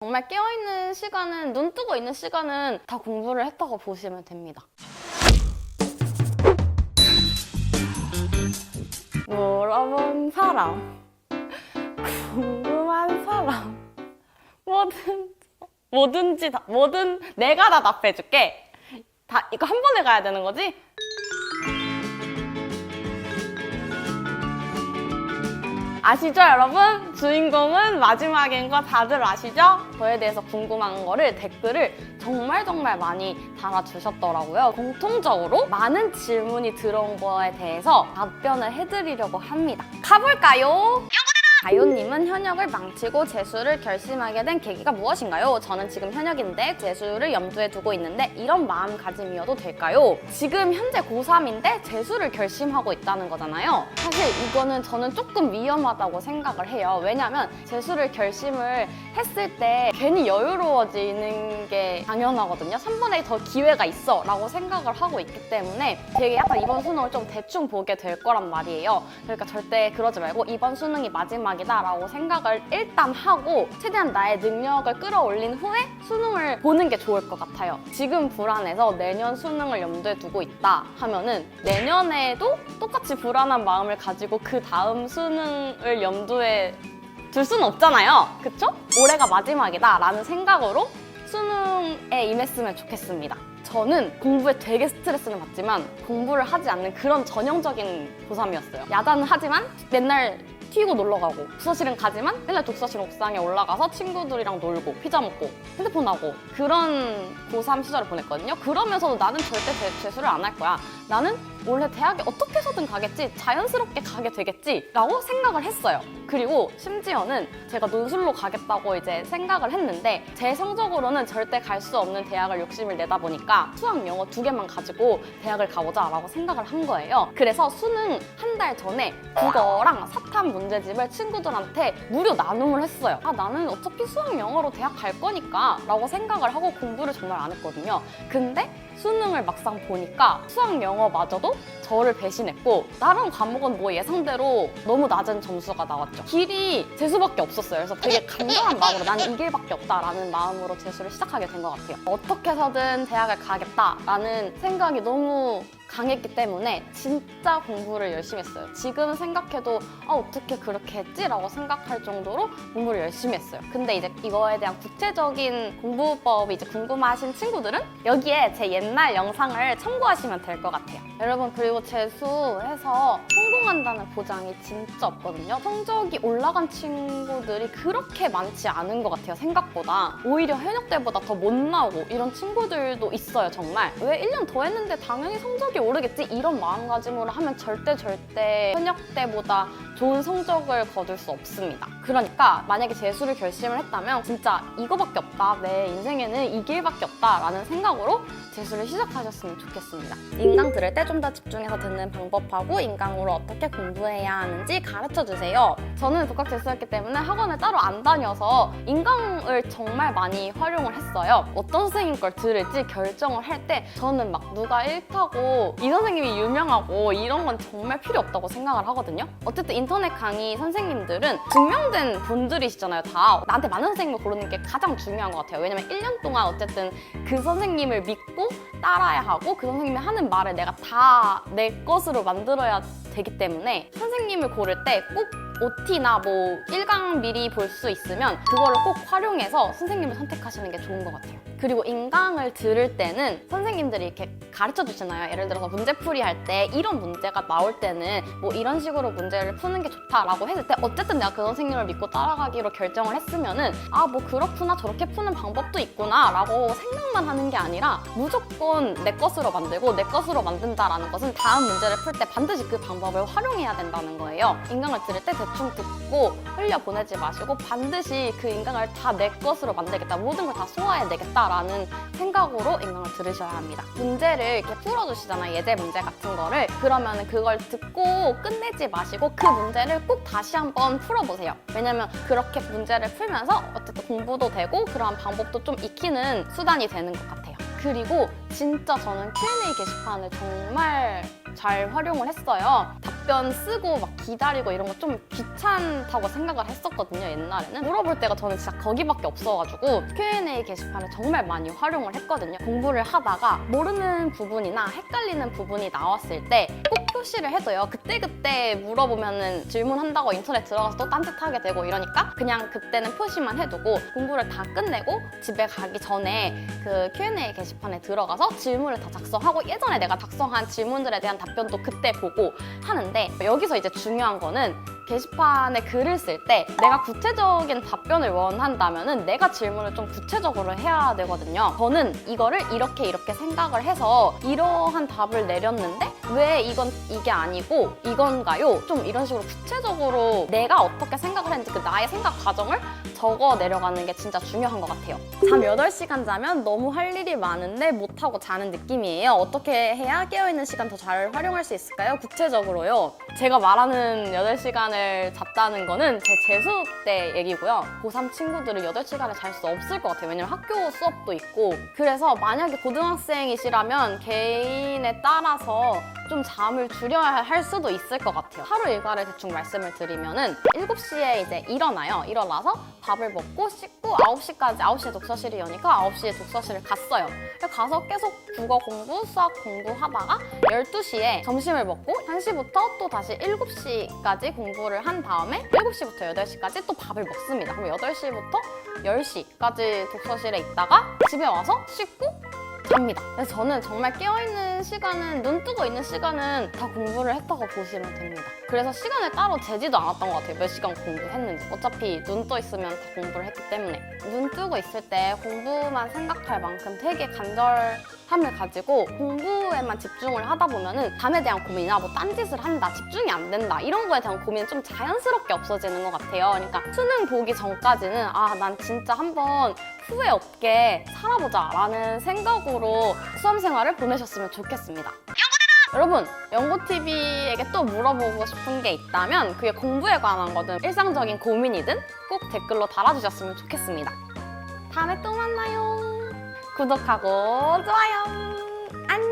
정말 깨어있는 시간은, 눈 뜨고 있는 시간은 다 공부를 했다고 보시면 됩니다. 물어본 사람, 궁금한 사람, 뭐든지 다, 내가 다 답해줄게. 다 이거 한 번에 가야 되는 거지? 아시죠, 여러분? 주인공은 마지막인 거 다들 아시죠? 저에 대해서 궁금한 거를 댓글을 정말 많이 달아주셨더라고요. 공통적으로 많은 질문이 들어온 거에 대해서 답변을 해드리려고 합니다. 가볼까요? 가요님은 현역을 망치고 재수를 결심하게 된 계기가 무엇인가요? 저는 지금 현역인데 재수를 염두에 두고 있는데 이런 마음가짐이어도 될까요? 지금 현재 고3인데 재수를 결심하고 있다는 거잖아요. 사실 이거는 저는 조금 위험하다고 생각을 해요. 왜냐면 재수를 결심을 했을 때 괜히 여유로워지는 게 당연하거든요. 3번에 더 기회가 있어 라고 생각을 하고 있기 때문에 되게 약간 이번 수능을 좀 대충 보게 될 거란 말이에요. 그러니까 절대 그러지 말고 이번 수능이 마지막이다 라고 생각을 일단 하고 최대한 나의 능력을 끌어올린 후에 수능을 보는 게 좋을 것 같아요. 지금 불안해서 내년 수능을 염두에 두고 있다 하면은 내년에도 똑같이 불안한 마음을 가지고 그 다음 수능을 염두에 둘 수는 없잖아요. 그쵸? 올해가 마지막이다 라는 생각으로 수능에 임했으면 좋겠습니다. 저는 공부에 되게 스트레스는 받지만 공부를 하지 않는 그런 전형적인 고3이었어요. 야단은 하지만 맨날 튀고 놀러 가고 독서실은 가지만 맨날 독서실 옥상에 올라가서 친구들이랑 놀고 피자 먹고 핸드폰 하고 그런 고3 시절을 보냈거든요. 그러면서도 나는 절대 재수를 안 할 거야. 나는 원래 대학에 어떻게 해서든 가겠지, 자연스럽게 가게 되겠지 라고 생각을 했어요. 그리고 심지어는 제가 논술로 가겠다고 이제 생각을 했는데 제 성적으로는 절대 갈 수 없는 대학을 욕심을 내다 보니까 수학, 영어 2개만 가지고 대학을 가보자 라고 생각을 한 거예요. 그래서 수능 한 달 전에 국어랑 사탐 문제집을 친구들한테 무료 나눔을 했어요. 나는 어차피 수학, 영어로 대학 갈 거니까 라고 생각을 하고 공부를 정말 안 했거든요. 근데 수능을 막상 보니까 수학, 영어마저도 저를 배신했고 다른 과목은 뭐 예상대로 너무 낮은 점수가 나왔죠. 길이 재수밖에 없었어요. 그래서 되게 간절한 마음으로 나는 이 길밖에 없다라는 마음으로 재수를 시작하게 된 것 같아요. 어떻게 해서든 대학을 가겠다라는 생각이 너무 강했기 때문에 진짜 공부를 열심히 했어요. 지금 생각해도 어떻게 그렇게 했지? 라고 생각할 정도로 공부를 열심히 했어요. 근데 이제 이거에 대한 구체적인 공부법이 이제 궁금하신 친구들은 여기에 제 옛날 영상을 참고하시면 될 것 같아요. 여러분, 그리고 재수해서 성공한다는 보장이 진짜 없거든요. 성적이 올라간 친구들이 그렇게 많지 않은 것 같아요. 생각보다. 오히려 현역 때보다 더 못 나오고 이런 친구들도 있어요. 정말. 왜 1년 더 했는데 당연히 성적이 오르겠지? 이런 마음가짐으로 하면 절대 현역 때보다 좋은 성적을 거둘 수 없습니다. 그러니까 만약에 재수를 결심을 했다면 진짜 이거밖에 없다, 내 인생에는 이 길밖에 없다 라는 생각으로 재수를 시작하셨으면 좋겠습니다. 인강 들을 때 좀 더 집중해서 듣는 방법하고 인강으로 어떻게 공부해야 하는지 가르쳐주세요. 저는 독학 재수였기 때문에 학원을 따로 안 다녀서 인강을 정말 많이 활용을 했어요. 어떤 선생님 걸 들을지 결정을 할 때 저는 막 누가 싫다고 이 선생님이 유명하고 이런 건 정말 필요 없다고 생각을 하거든요. 어쨌든 인터넷 강의 선생님들은 증명된 분들이시잖아요. 다 나한테 맞는 선생님을 고르는 게 가장 중요한 것 같아요. 왜냐면 1년 동안 어쨌든 그 선생님을 믿고 따라야 하고 그 선생님이 하는 말을 내가 다 내 것으로 만들어야 되기 때문에 선생님을 고를 때 꼭 OT나 뭐 1강 미리 볼 수 있으면 그거를 꼭 활용해서 선생님을 선택하시는 게 좋은 것 같아요. 그리고 인강을 들을 때는 선생님들이 이렇게 가르쳐 주시나요? 예를 들어서 문제풀이 할 때 이런 문제가 나올 때는 뭐 이런 식으로 문제를 푸는 게 좋다라고 했을 때 어쨌든 내가 그 선생님을 믿고 따라가기로 결정을 했으면은 뭐 그렇구나, 저렇게 푸는 방법도 있구나 라고 생각만 하는 게 아니라 무조건 내 것으로 만들고 내 것으로 만든다라는 것은 다음 문제를 풀 때 반드시 그 방법을 활용해야 된다는 거예요. 인강을 들을 때 대충 듣고 흘려보내지 마시고 반드시 그 인강을 다 내 것으로 만들겠다, 모든 걸 다 소화해내겠다라는 생각으로 인강을 들으셔야 합니다. 문제를 이렇게 풀어주시잖아요. 예제 문제 같은 거를. 그러면 그걸 듣고 끝내지 마시고 그 문제를 꼭 다시 한번 풀어보세요. 왜냐면 그렇게 문제를 풀면서 어쨌든 공부도 되고 그런 방법도 좀 익히는 수단이 되는 것 같아요. 그리고 진짜 저는 Q&A 게시판을 정말 잘 활용을 했어요. 답변 쓰고 막 기다리고 이런 거 좀 귀찮다고 생각을 했었거든요, 옛날에는. 물어볼 때가 저는 진짜 거기밖에 없어가지고 Q&A 게시판을 정말 많이 활용을 했거든요. 공부를 하다가 모르는 부분이나 헷갈리는 부분이 나왔을 때 꼭 표시를 해둬요. 그때그때 물어보면은 질문한다고 인터넷 들어가서 또 딴짓하게 되고 이러니까 그냥 그때는 표시만 해두고 공부를 다 끝내고 집에 가기 전에 그 Q&A 게시판에 들어가서 질문을 다 작성하고 예전에 내가 작성한 질문들에 대한 답변도 그때 보고 하는데, 여기서 이제 중요한 거는 게시판에 글을 쓸 때 내가 구체적인 답변을 원한다면은 내가 질문을 좀 구체적으로 해야 되거든요. 저는 이거를 이렇게 생각을 해서 이러한 답을 내렸는데 왜 이게 아니고 이건가요? 좀 이런 식으로 구체적으로 내가 어떻게 생각을 했는지 그 나의 생각 과정을 적어 내려가는 게 진짜 중요한 것 같아요. 잠 8시간 자면 너무 할 일이 많은데 못하고 자는 느낌이에요. 어떻게 해야 깨어있는 시간 더 잘 활용할 수 있을까요? 구체적으로요. 제가 말하는 8시간을 잤다는 거는 제 재수 때 얘기고요. 고3 친구들은 8시간을 잘 수 없을 것 같아요. 왜냐면 학교 수업도 있고. 그래서 만약에 고등학생이시라면 개인에 따라서 좀 잠을 줄여야 할 수도 있을 것 같아요. 하루 일과를 대충 말씀을 드리면은 7시에 이제 일어나서 밥을 먹고 씻고 9시까지 9시에 독서실이 여니까 9시에 독서실을 갔어요. 가서 계속 국어 공부, 수학 공부하다가 12시에 점심을 먹고 1시부터 또 다시 7시까지 공부를 한 다음에 7시부터 8시까지 또 밥을 먹습니다. 그럼 8시부터 10시까지 독서실에 있다가 집에 와서 씻고 잡니다. 그래서 저는 정말 깨어있는 시간은, 눈 뜨고 있는 시간은 다 공부를 했다고 보시면 됩니다. 그래서 시간을 따로 재지도 않았던 것 같아요. 몇 시간 공부했는지. 어차피 눈 떠 있으면 다 공부를 했기 때문에. 눈 뜨고 있을 때 공부만 생각할 만큼 되게 간절함을 가지고 공부에만 집중을 하다 보면은 잠에 대한 고민이나 뭐 딴짓을 한다, 집중이 안 된다 이런 거에 대한 고민이 좀 자연스럽게 없어지는 것 같아요. 그러니까 수능 보기 전까지는 난 진짜 한번 후회 없게 살아보자 라는 생각으로 수험 생활을 보내셨으면 좋겠습니다. 여러분, 연고TV에게 또 물어보고 싶은 게 있다면 그게 공부에 관한 거든 일상적인 고민이든 꼭 댓글로 달아주셨으면 좋겠습니다. 다음에 또 만나요. 구독하고 좋아요. 안녕.